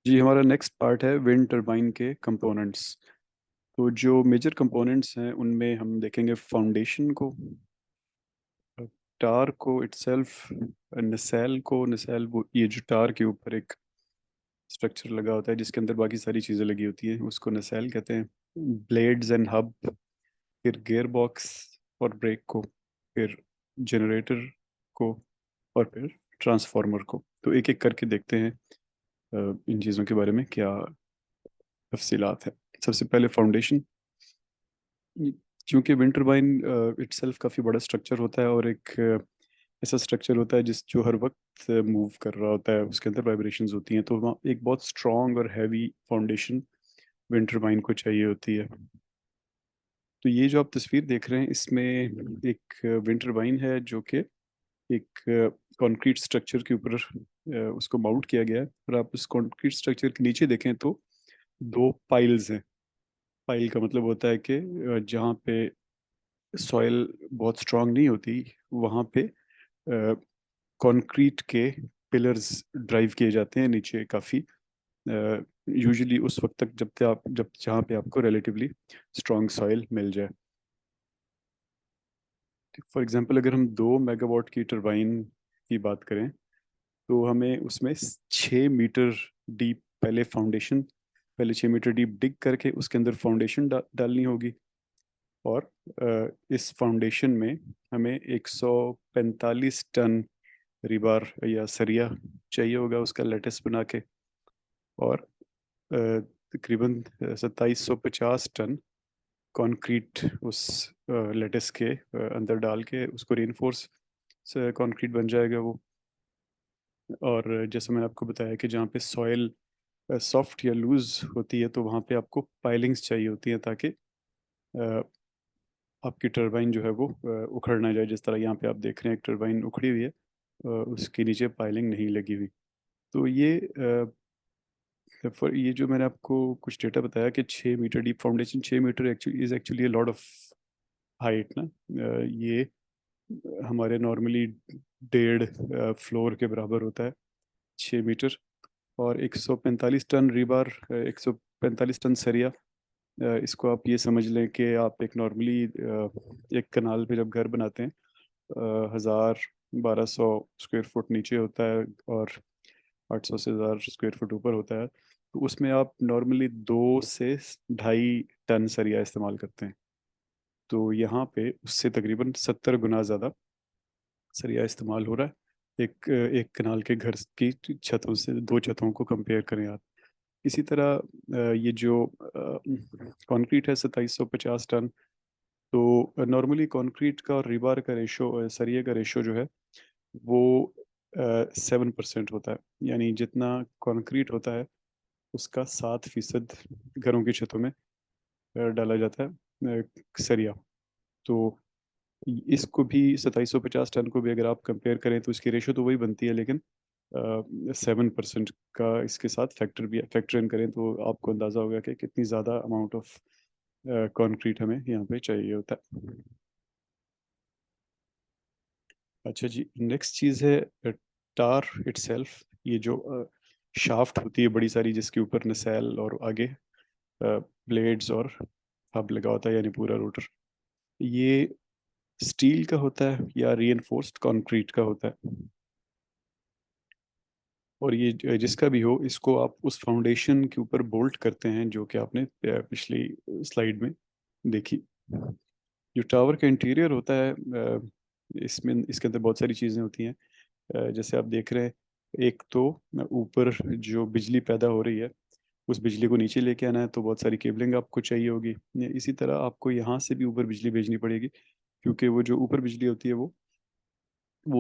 जी, हमारा next part है wind turbine के कंपोनेंट्स। तो जो मेजर कंपोनेंट्स हैं उनमें हम देखेंगे फाउंडेशन को, टार को इटसेल्फ, नसेल को। नसेल वो ये जो टार के ऊपर एक स्ट्रक्चर लगा होता है जिसके अंदर बाकी सारी चीज़ें लगी होती हैं, उसको नसेल कहते हैं। ब्लेड्स एंड हब, फिर गियर बॉक्स और ब्रेक को, फिर जनरेटर को, और फिर ट्रांसफार्मर को। तो एक एक करके देखते हैं इन चीज़ों के बारे में क्या तफसीलात है। सबसे पहले फाउंडेशन। क्योंकि विंड टरबाइन इटसेल्फ काफ़ी बड़ा स्ट्रक्चर होता है और एक ऐसा स्ट्रक्चर होता है जिस जो हर वक्त मूव कर रहा होता है, उसके अंदर वाइब्रेशंस होती हैं, तो वहाँ एक बहुत स्ट्रॉन्ग और हैवी फाउंडेशन विंड टरबाइन को चाहिए होती है। तो ये जो आप तस्वीर देख रहे हैं इसमें एक विंड टरबाइन है जो कि एक कंक्रीट स्ट्रक्चर के ऊपर उसको माउंट किया गया है। और आप उस कंक्रीट स्ट्रक्चर के नीचे देखें तो दो पाइल्स हैं। पाइल का मतलब होता है कि जहाँ पे सॉइल बहुत स्ट्रांग नहीं होती वहाँ पे कंक्रीट के पिलर्स ड्राइव किए जाते हैं नीचे काफ़ी, यूजुअली उस वक्त तक जब जहाँ पे आपको रिलेटिवली स्ट्रांग सॉइल मिल जाए। फॉर एग्जांपल अगर हम 2 मेगावाट की टरबाइन की बात करें तो हमें उसमें 6 मीटर डीप पहले फाउंडेशन, पहले 6 मीटर डीप डिग करके उसके अंदर फाउंडेशन डालनी होगी। और इस फाउंडेशन में हमें 145 टन रिबार या सरिया चाहिए होगा उसका लेटेस बना के। और तकरीबन 2750 टन कंक्रीट उस लेटेस के अंदर डाल के उसको रेनफोर्स कंक्रीट बन जाएगा वो। और जैसे मैंने आपको बताया कि जहाँ पे सॉइल सॉफ्ट या लूज होती है तो वहाँ पे आपको पाइलिंग्स चाहिए होती हैं ताकि अ, आपकी टरबाइन जो है वो उखड़ ना जाए। जिस तरह यहाँ पे आप देख रहे हैं एक टरबाइन उखड़ी हुई है, उसके नीचे पाइलिंग नहीं लगी हुई। तो ये जो मैंने आपको कुछ डेटा बताया कि 6 metre deep foundation, 6 metre actually is actually lot of height ना। ये हमारे नॉर्मली 1.5 फ्लोर के बराबर होता है 6 मीटर। और 145 टन रिबार, 145 टन सरिया, इसको आप ये समझ लें कि आप एक नॉर्मली एक कनाल पे जब घर बनाते हैं 1000-1200 स्क्वायर फुट नीचे होता है और 800 से 1000 स्क्वायर फुट ऊपर होता है, तो उसमें आप नॉर्मली 2 से 2.5 टन सरिया इस्तेमाल करते हैं। तो यहाँ पे उससे तकरीबन 70 गुना ज़्यादा सरिया इस्तेमाल हो रहा है एक एक कनाल के घर की छतों से, दो छतों को कंपेयर करें आप। इसी तरह ये जो कंक्रीट है 2750 टन, तो नॉर्मली कंक्रीट का और रिबार का रेशो, सरिये का रेशो जो है वो 7% होता है। यानी जितना कंक्रीट होता है उसका 7% घरों की छतों में डाला जाता है सरिया। तो इसको भी 2750 टन को भी अगर आप कंपेयर करें तो इसकी रेशो तो वही बनती है, लेकिन 7% का इसके साथ फैक्टर इन करें तो आपको अंदाज़ा होगा कि कितनी ज़्यादा अमाउंट ऑफ कंक्रीट हमें यहाँ पे चाहिए होता है। अच्छा जी, नेक्स्ट चीज़ है टार इटसेल्फ। ये जो शाफ्ट होती है बड़ी सारी जिसके ऊपर नसेल और आगे ब्लेड्स और हब लगा होता है, यानी पूरा रोटर, ये स्टील का होता है या रीइंफोर्स्ड कंक्रीट का होता है। और ये जिसका भी हो, इसको आप उस फाउंडेशन के ऊपर बोल्ट करते हैं जो कि आपने पिछली स्लाइड में देखी। जो टावर का इंटीरियर होता है इसमें इसके अंदर बहुत सारी चीज़ें होती हैं। जैसे आप देख रहे हैं, एक तो ऊपर जो बिजली पैदा हो रही है उस बिजली को नीचे लेके आना है तो बहुत सारी केबलिंग आपको चाहिए होगी। इसी तरह आपको यहाँ से भी ऊपर बिजली भेजनी पड़ेगी, क्योंकि वो जो ऊपर बिजली होती है वो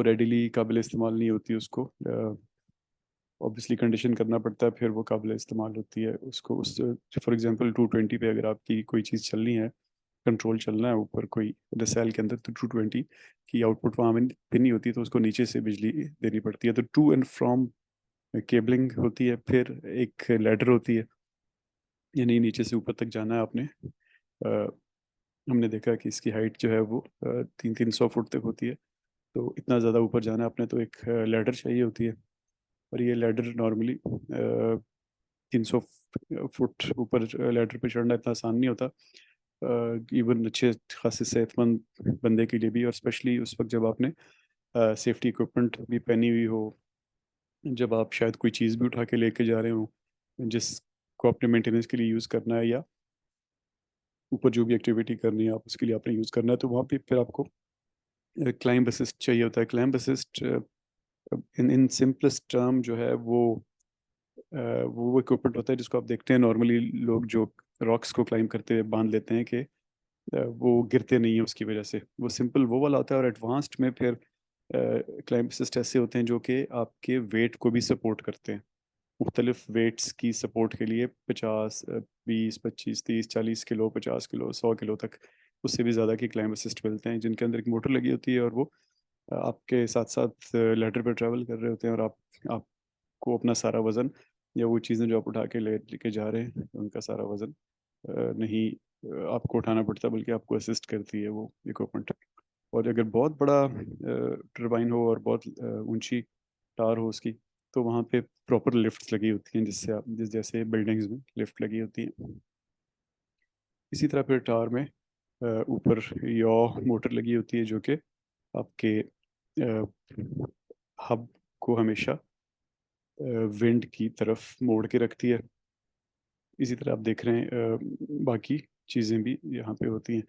रेडिली काबिल इस्तेमाल नहीं होती। उसको ऑब्वियसली कंडीशन करना पड़ता है, फिर वो काबिल इस्तेमाल होती है। उसको उस फॉर एग्जांपल 220 पे अगर आपकी कोई चीज़ चलनी है, कंट्रोल चलना है ऊपर कोई रिसेल के अंदर, तो 220 की आउटपुट वहाँ में फिर नहीं होती, तो उसको नीचे से बिजली देनी पड़ती है। तो टू एंड फ्रॉम केबलिंग होती है, फिर एक लैडर होती है, यानी नीचे से ऊपर तक जाना है आपने। अ, हमने देखा कि इसकी हाइट जो है वो 300-300 फुट तक होती है। तो इतना ज़्यादा ऊपर जाना है आपने तो एक लैडर चाहिए होती है। और ये लैडर नॉर्मली 300 फुट ऊपर लैडर पे चढ़ना इतना आसान नहीं होता, इवन अच्छे खासे सेहतमंद बंदे के लिए भी, और स्पेशली उस वक्त जब आपने सेफ्टी इक्विपमेंट भी पहनी हुई हो, जब आप शायद कोई चीज़ भी उठा के लेके जा रहे हो जिसको अपने मेंटेनेंस के लिए यूज़ करना है, या ऊपर जो भी एक्टिविटी करनी है आप उसके लिए आपने यूज़ करना है, तो वहाँ पे फिर आपको क्लाइंब असिस्ट चाहिए होता है। Climb assist in in simplest term जो है वो इक्विपमेंट होता है जिसको आप देखते हैं नॉर्मली लोग जो रॉक्स को क्लाइंब करते हुए बांध लेते हैं कि वो गिरते नहीं है उसकी वजह से, वो सिंपल वो वाला होता है। और एडवांस्ड में फिर क्लाइंब असिस्ट ऐसे होते हैं जो कि आपके वेट को भी सपोर्ट करते हैं, मुख्तलिफ वेट्स की सपोर्ट के लिए, 50 20 25 30 40 किलो, 50 किलो, 100 किलो तक, उससे भी ज़्यादा की क्लाइंब असिस्ट मिलते हैं, जिनके अंदर एक मोटर लगी होती है और वो आपके साथ साथ लैडर पे ट्रैवल कर रहे होते हैं, और आपको अपना सारा वज़न या वो चीज़ें जो आप उठा के लेके जा रहे हैं उनका सारा वज़न नहीं आपको उठाना पड़ता, बल्कि आपको असिस्ट करती है वो इक्विपमेंट। और अगर बहुत बड़ा टरबाइन हो और बहुत ऊंची टार हो उसकी, तो वहाँ पे प्रॉपर लिफ्ट्स लगी होती हैं, जिससे आप जैसे बिल्डिंग्स में लिफ्ट लगी होती हैं, इसी तरह फिर टावर में ऊपर यॉ मोटर लगी होती है जो कि आपके हब को हमेशा विंड की तरफ मोड़ के रखती है। इसी तरह आप देख रहे हैं बाकी चीज़ें भी यहाँ पे होती हैं।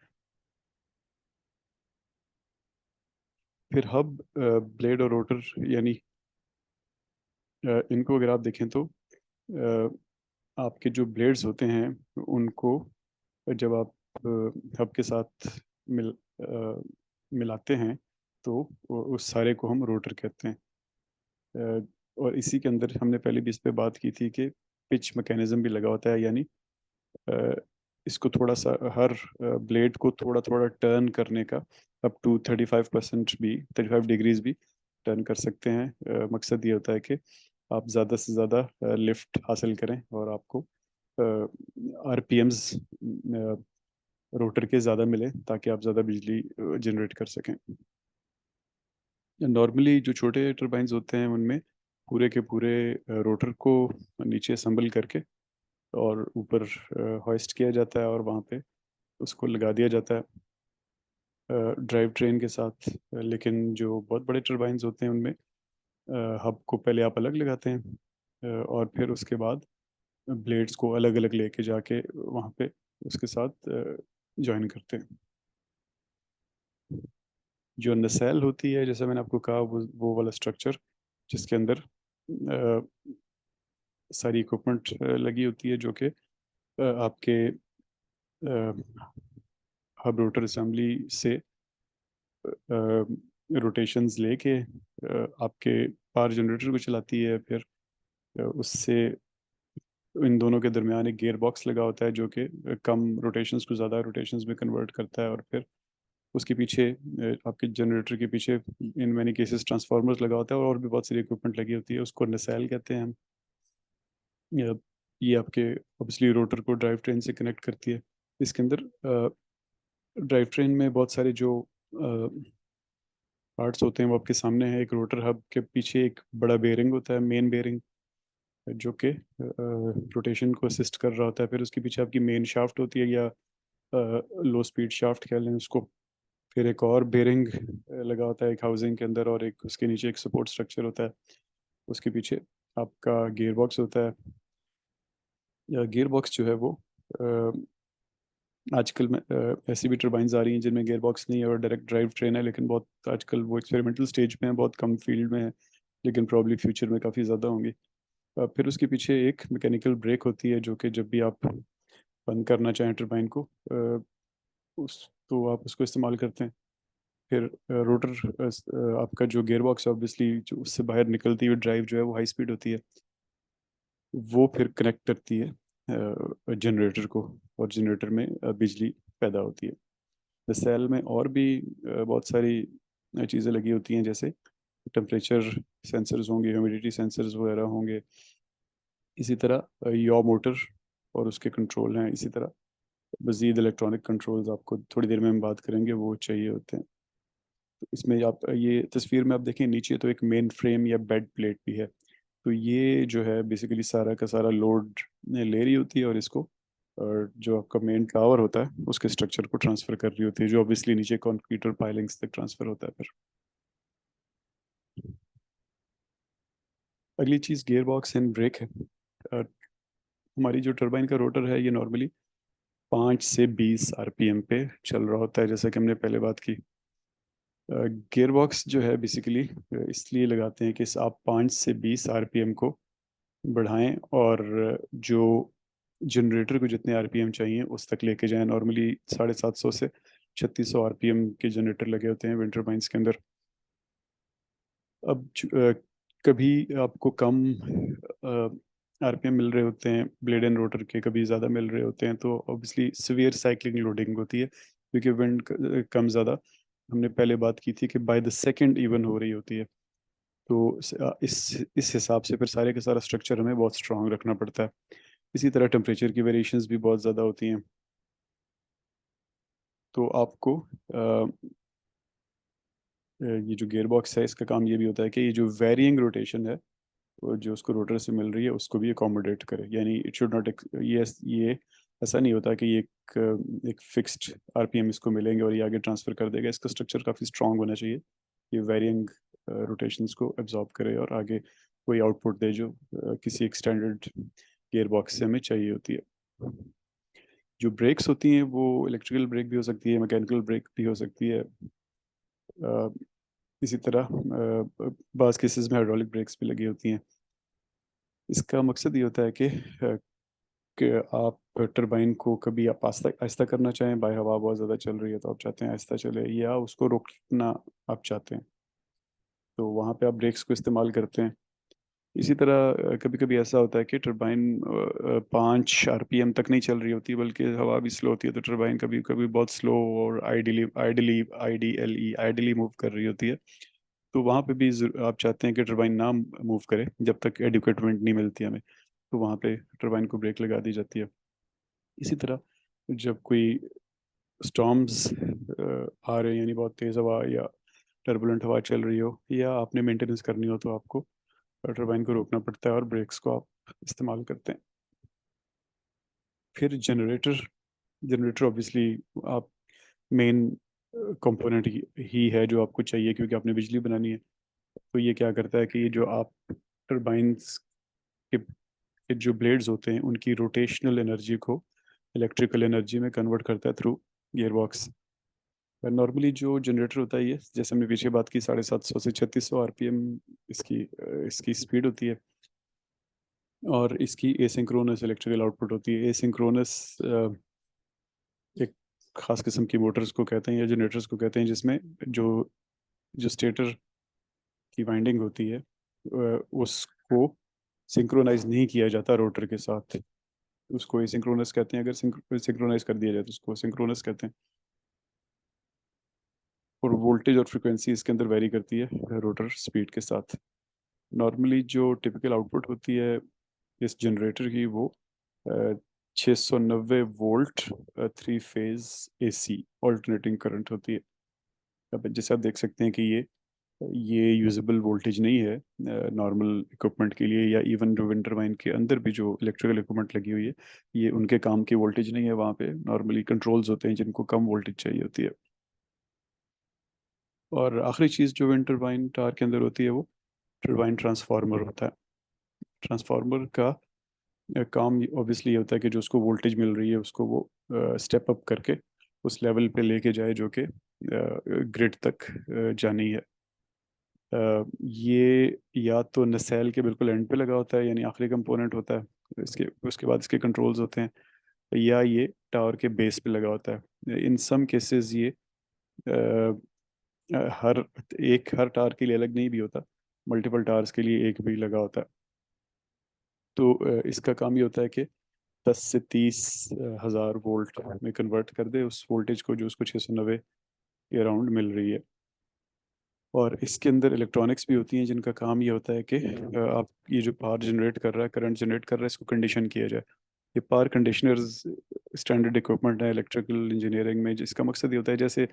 फिर हब, ब्लेड और रोटर, यानी इनको अगर आप देखें तो आपके जो ब्लेड्स होते हैं उनको जब आप हब के साथ अ, मिलाते हैं तो उस सारे को हम रोटर कहते हैं। और इसी के अंदर हमने पहले भी इस पे बात की थी कि पिच मैकेनिज्म भी लगा होता है, यानी अ, इसको थोड़ा सा हर ब्लेड को थोड़ा थोड़ा टर्न करने का, अप टू 35% भी, 35 डिग्रीज भी टर्न कर सकते हैं। मकसद ये होता है कि आप ज़्यादा से ज़्यादा लिफ्ट हासिल करें और आपको आरपीएम्स रोटर के ज़्यादा मिले, ताकि आप ज़्यादा बिजली जनरेट कर सकें। नॉर्मली जो छोटे टरबाइंस होते हैं उनमें पूरे के पूरे रोटर को नीचे असम्बल करके और ऊपर हॉइस्ट किया जाता है, और वहाँ पे उसको लगा दिया जाता है ड्राइव ट्रेन के साथ। लेकिन जो बहुत बड़े टरबाइंस होते हैं उनमें हब को पहले आप अलग लगाते हैं, और फिर उसके बाद ब्लेड्स को अलग अलग लेके जाके वहाँ पे उसके साथ जॉइन करते हैं। जो नसेल होती है, जैसे मैंने आपको कहा, वो वाला स्ट्रक्चर जिसके अंदर सारी इक्विपमेंट लगी होती है जो कि आपके हब रोटर असेंबली से रोटेशंस लेके आपके पावर जनरेटर को चलाती है। फिर उससे इन दोनों के दरमियान एक गियर बॉक्स लगा होता है जो कि कम रोटेशंस को ज़्यादा रोटेशंस में कन्वर्ट करता है, और फिर उसके पीछे आपके जनरेटर के पीछे इन मैनी केसेस ट्रांसफार्मर्स लगा होता है, और भी बहुत सारी इक्विपमेंट लगी होती है, उसको नसेल कहते हैं हम। ये आपके ऑब्वियसली रोटर को ड्राइव ट्रेन से कनेक्ट करती है। इसके अंदर ड्राइव ट्रेन में बहुत सारे जो पार्ट्स होते हैं वो आपके सामने है। एक रोटर हब के पीछे एक बड़ा बेयरिंग होता है, मेन बेयरिंग, जो कि रोटेशन को असिस्ट कर रहा होता है। फिर उसके पीछे आपकी मेन शाफ्ट होती है, या लो स्पीड शाफ्ट कह लें उसको। फिर एक और बेयरिंग लगा होता है एक हाउसिंग के अंदर, और एक उसके नीचे एक सपोर्ट स्ट्रक्चर होता है। उसके पीछे आपका गियर बॉक्स होता है। या गियर बॉक्स जो है वो आजकल में ऐसी भी टरबाइंस आ रही हैं जिनमें गियर बॉक्स नहीं है और डायरेक्ट ड्राइव ट्रेन है, लेकिन बहुत आजकल वो एक्सपेरिमेंटल स्टेज में है, बहुत कम फील्ड में है, लेकिन प्रॉब्ली फ्यूचर में काफ़ी ज़्यादा होंगी। फिर उसके पीछे एक मैकेनिकल ब्रेक होती है जो कि जब भी आप बंद करना चाहें टरबाइन को उस तो आप उसको इस्तेमाल करते हैं। फिर रोटर आपका जो गियर बॉक्स है, ऑब्वियसली जो उससे बाहर निकलती हुई ड्राइव जो है वो हाई स्पीड होती है, वो फिर कनेक्ट करती है जनरेटर को, और जनरेटर में बिजली पैदा होती है। सेल में और भी बहुत सारी चीज़ें लगी होती हैं, जैसे टेम्परेचर सेंसर्स होंगे, ह्यूमिडिटी सेंसर्स वगैरह होंगे। इसी तरह यॉ मोटर और उसके कंट्रोल हैं। इसी तरह मज़ीद इलेक्ट्रॉनिक कंट्रोल्स आपको थोड़ी देर में हम बात करेंगे, वो चाहिए होते हैं। तो इसमें आप ये तस्वीर में आप देखें नीचे तो एक मेन फ्रेम या बेड प्लेट भी है। तो ये जो है बेसिकली सारा का सारा लोड ले रही होती है और इसको, और जो आपका मेन टावर होता है उसके स्ट्रक्चर को ट्रांसफर कर रही होती है, जो ऑब्वियसली नीचे कंक्रीट और पाइलिंग्स तक ट्रांसफर होता है फिर। अगली चीज़ गियर बॉक्स एंड ब्रेक है। अ, हमारी जो टरबाइन का रोटर है ये नॉर्मली 5 से 20 आरपीएम पे चल रहा होता है, जैसा कि हमने पहले बात की। गियर बॉक्स जो है बेसिकली इसलिए लगाते हैं कि आप 5 से 20 आरपीएम को बढ़ाएं और जो जनरेटर को जितने आरपीएम चाहिए उस तक लेके जाएं। नॉर्मली 750 से 3600 आरपीएम के जनरेटर लगे होते हैं विंड टर्बाइन्स के अंदर। अब कभी आपको कम आरपीएम मिल रहे होते हैं ब्लेड एंड रोटर के, कभी ज़्यादा मिल रहे होते हैं, तो ऑब्वियसली सीवियर साइक्लिंग लोडिंग होती है क्योंकि विंड कम ज़्यादा, हमने पहले बात की थी कि बाय द सेकंड इवन हो रही होती है। तो इस हिसाब से फिर सारे का सारा स्ट्रक्चर हमें बहुत स्ट्रांग रखना पड़ता है। इसी तरह टेम्परेचर की वेरिएशंस भी बहुत ज़्यादा होती हैं। तो आपको ये जो गियर बॉक्स है इसका काम ये भी होता है कि ये जो वेरिएंग रोटेशन है वो जो उसको रोटर से मिल रही है उसको भी अकोमोडेट करे, यानी इट शुड नॉट, ये ऐसा नहीं होता कि ये एक फिक्स्ड आरपीएम इसको मिलेंगे और ये आगे ट्रांसफर कर देगा। इसका स्ट्रक्चर काफ़ी स्ट्रांग होना चाहिए, ये वेरिएंग रोटेशंस को एब्जॉर्ब करे और आगे कोई आउटपुट दे जो किसी एक स्टैंडर्ड गियर बॉक्स से हमें चाहिए होती है। जो ब्रेक्स होती हैं वो इलेक्ट्रिकल ब्रेक भी हो सकती है, मैकेनिकल ब्रेक भी हो सकती है। अ, इसी तरह बाज़ केसेस में हाइड्रोलिक ब्रेक्स भी लगी होती हैं। इसका मकसद ये होता है कि आप टरबाइन को कभी आप आहिस्ता आहिस्ता करना चाहें, बाय हवा बहुत ज़्यादा चल रही है तो आप चाहते हैं आहिस्ता चले, या उसको रोकना आप चाहते हैं, तो वहाँ पे आप ब्रेक्स को इस्तेमाल करते हैं। इसी तरह कभी कभी ऐसा होता है कि टरबाइन 5 आरपीएम तक नहीं चल रही होती बल्कि हवा भी स्लो होती है, तो टरबाइन कभी कभी बहुत स्लो और आइडियली मूव कर रही होती है। तो वहाँ पे भी आप चाहते हैं कि टरबाइन ना मूव करे जब तक एडिक्वेट विंड नहीं मिलती हमें, तो वहाँ पे टरबाइन को ब्रेक लगा दी जाती है। इसी तरह जब कोई स्टॉर्म्स आ रहे हैं, यानी बहुत तेज़ हवा या टर्बुलेंट हवा चल रही हो या आपने मेंटेनेंस करनी हो, तो आपको टरबाइन को रोकना पड़ता है और ब्रेक्स को आप इस्तेमाल करते हैं। फिर जनरेटर, जनरेटर ऑब्वियसली आप मेन कंपोनेंट ही है जो आपको चाहिए क्योंकि आपने बिजली बनानी है। तो ये क्या करता है कि ये जो आप टरबाइंस के जो ब्लेड्स होते हैं उनकी रोटेशनल एनर्जी को इलेक्ट्रिकल एनर्जी में कन्वर्ट करता है थ्रू गियरबॉक्स। नॉर्मली जो जनरेटर होता है ये, जैसे हमने पीछे बात की, 750 से 3600 आरपीएम इसकी स्पीड होती है और इसकी एसिंक्रोनस इलेक्ट्रिकल आउटपुट होती है। एसिंक्रोनस एक खास किस्म की मोटर्स को कहते हैं या जनरेटर्स को कहते हैं जिसमें जो जो स्टेटर की वाइंडिंग होती है उसको सिंक्रोनाइज नहीं किया जाता रोटर के साथ, उसको एसिंक्रोनस कहते हैं। अगर सिंक्रोनाइज कर दिया जाए तो उसको सिंक्रोनस कहते हैं। और वोल्टेज और फ्रिक्वेंसी इसके अंदर वेरी करती है रोटर स्पीड के साथ। नॉर्मली जो टिपिकल आउटपुट होती है इस जनरेटर की वो 690 volt 3 phase AC alternating current होती है। अब जैसे आप देख सकते हैं कि ये यूजेबल वोल्टेज नहीं है नॉर्मल इक्विपमेंट के लिए, या इवन जो विंड टरबाइन के अंदर भी जो इलेक्ट्रिकल इक्विपमेंट लगी हुई है ये उनके काम की वोल्टेज नहीं है। वहाँ पे नॉर्मली कंट्रोल्स होते हैं जिनको कम वोल्टेज चाहिए होती है। और आखिरी चीज़ जो विंड टरबाइन टावर के अंदर होती है वो टरबाइन ट्रांसफार्मर होता है। ट्रांसफार्मर का काम ऑब्वियसली ये होता है कि जो उसको वोल्टेज मिल रही है उसको वो स्टेप अप करके उस लेवल पे लेके जाए जो कि ग्रिड तक जानी है। ये या तो नसेल के बिल्कुल एंड पे लगा होता है, यानी आखिरी कंपोनेंट होता है इसके, उसके बाद इसके कंट्रोल्स होते हैं, या ये टावर के बेस पे लगा होता है। इन सम केसेस ये हर हर टावर के लिए अलग नहीं भी होता, मल्टीपल टावर्स के लिए एक भी लगा होता है। तो इसका काम ये होता है कि 10 से 30 हज़ार वोल्ट में कन्वर्ट कर दे उस वोल्टेज को जो उसको 690 के अराउंड मिल रही है। और इसके अंदर इलेक्ट्रॉनिक्स भी होती हैं जिनका काम ये होता है कि आप ये जो पावर जनरेट कर रहा है, करंट जनरेट कर रहा है, इसको कंडीशन किया जाए। ये पावर कंडीशनर्स स्टैंडर्ड इक्विपमेंट है इलेक्ट्रिकल इंजीनियरिंग में, जिसका मकसद ये होता है जैसे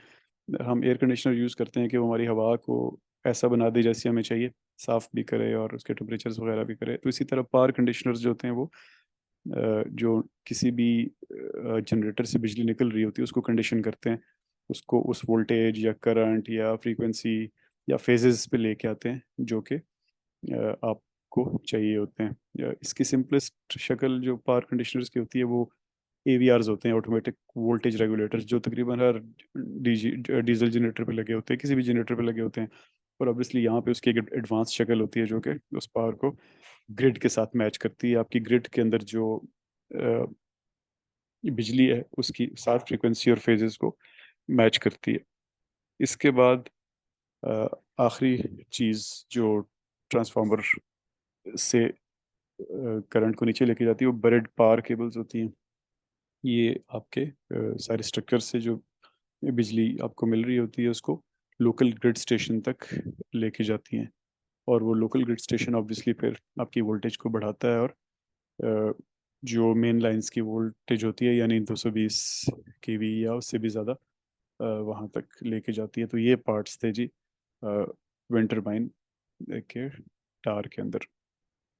हम एयर कंडीशनर यूज़ करते हैं कि वो हमारी हवा को ऐसा बना दे जैसे हमें चाहिए, साफ भी करे और उसके टेम्परेचर्स वगैरह भी करे। तो इसी तरह पावर कंडीशनर्स जो होते हैं वो जो किसी भी जनरेटर से बिजली निकल रही होती है उसको कंडीशन करते हैं, उसको उस वोल्टेज या करंट या फ्रीक्वेंसी या फेजेस पे लेके आते हैं जो कि आपको चाहिए होते हैं। इसकी सिंपलेस्ट शक्ल जो पावर कंडीशनर्स की होती है वो एवीआरस होते हैं, ऑटोमेटिक वोल्टेज रेगुलेटर्स, जो तकरीबन हर डीजल जनरेटर पे लगे होते हैं, किसी भी जनरेटर पे लगे होते हैं। और ऑब्वियसली यहाँ पे उसकी एक एडवांस शक्ल होती है जो कि उस पावर को ग्रिड के साथ मैच करती है। आपकी ग्रिड के अंदर जो अ, बिजली है उसकी साथ फ्रीक्वेंसी और फेजेस को मैच करती है। इसके बाद अ, आखिरी चीज़ जो ट्रांसफार्मर से करंट को नीचे लेके जाती है वो बरेड पावर केबल्स होती हैं। ये आपके सारे स्ट्रक्चर से जो बिजली आपको मिल रही होती है उसको लोकल ग्रिड स्टेशन तक लेके जाती हैं। और वो लोकल ग्रिड स्टेशन ऑब्वियसली फिर आपकी वोल्टेज को बढ़ाता है और अ, जो मेन लाइंस की वोल्टेज होती है यानी 220 केवी या उससे भी ज़्यादा वहाँ तक लेके जाती है। तो ये पार्ट्स थे जी विंड टरबाइन के टावर के अंदर।